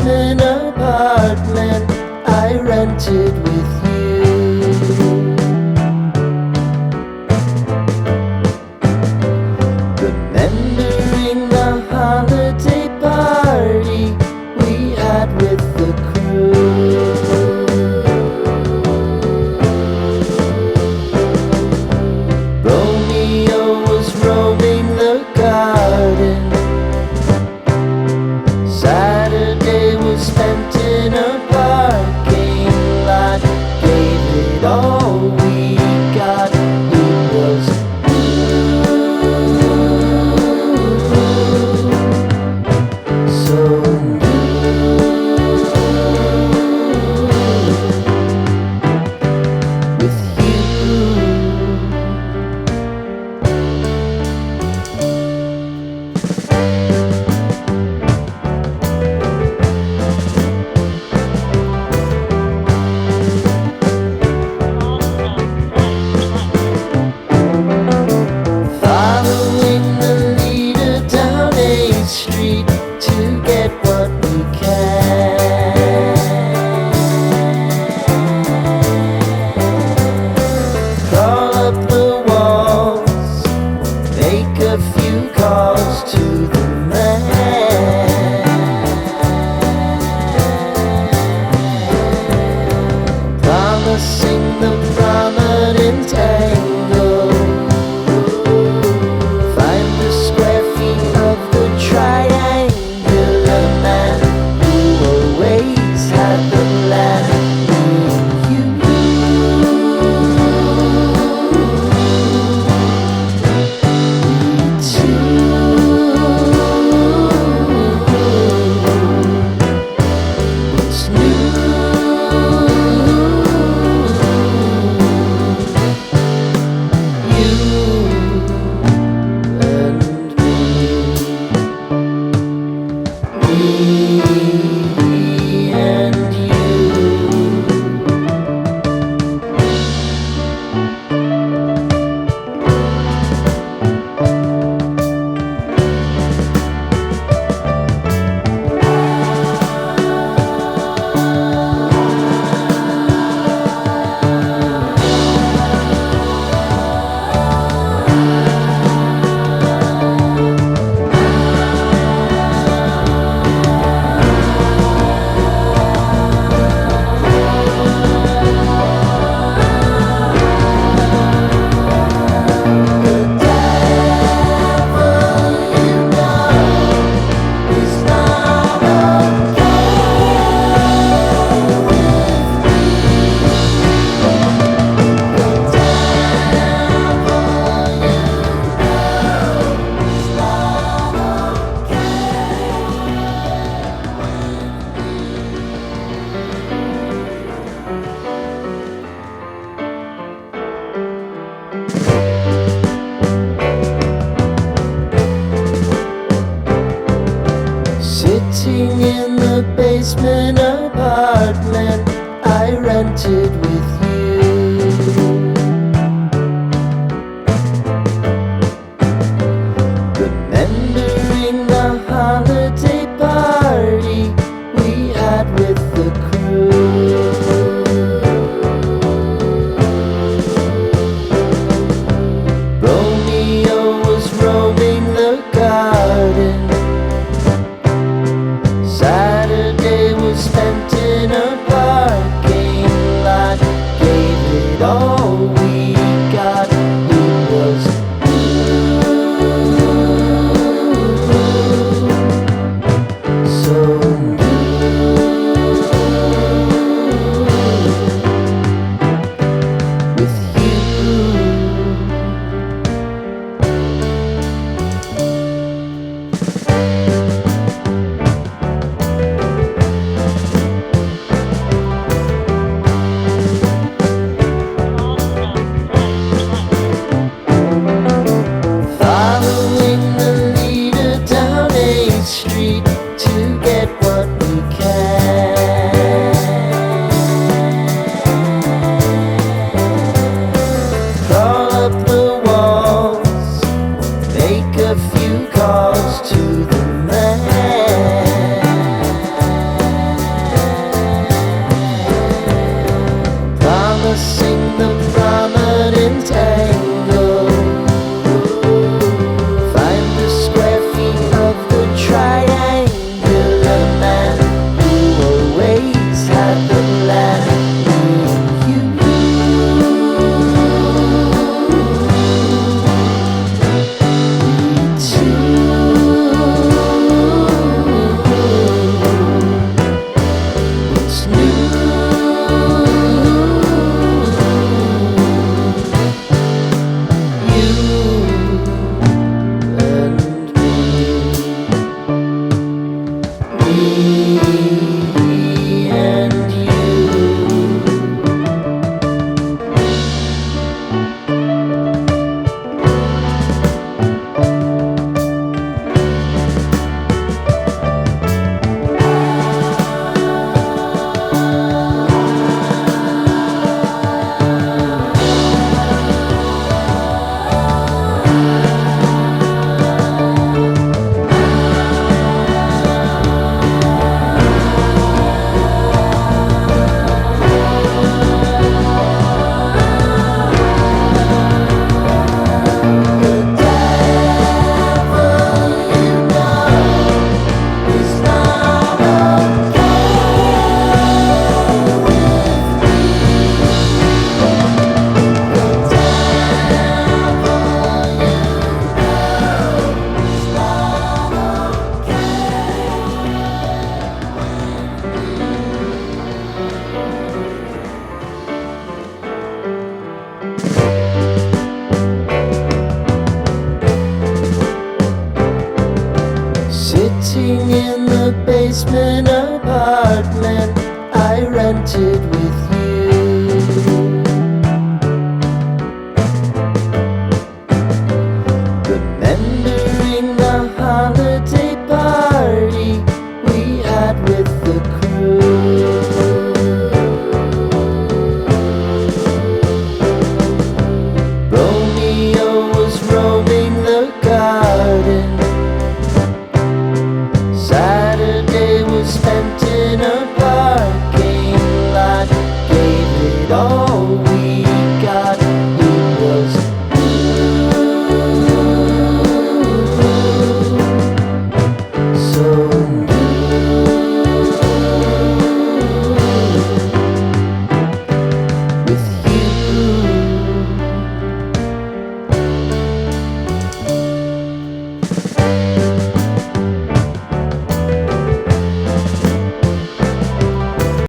basement apartment I rented with you. Remembering the holiday party we had with the crew. Romeo was roaming the garden. Saturday was spent in a parking lot. Gave it all we got. It was so with you. Following the leader down 8th Street to get what we can. Crawl up the walls, make a few calls to the man. Promising the prominent angle. Find the square feet of the triangular man who always had the plan. What's new? Me and you. Sitting in the basement apartment I rented with you. Remembering the holiday party we had with the crew. Romeo was roaming the garden. Saturday was spent in a parking lot. Gave it all apartment I rented with you. Remembering the holiday party we had with the crew. Romeo was roaming the garden. Saturday was spent in a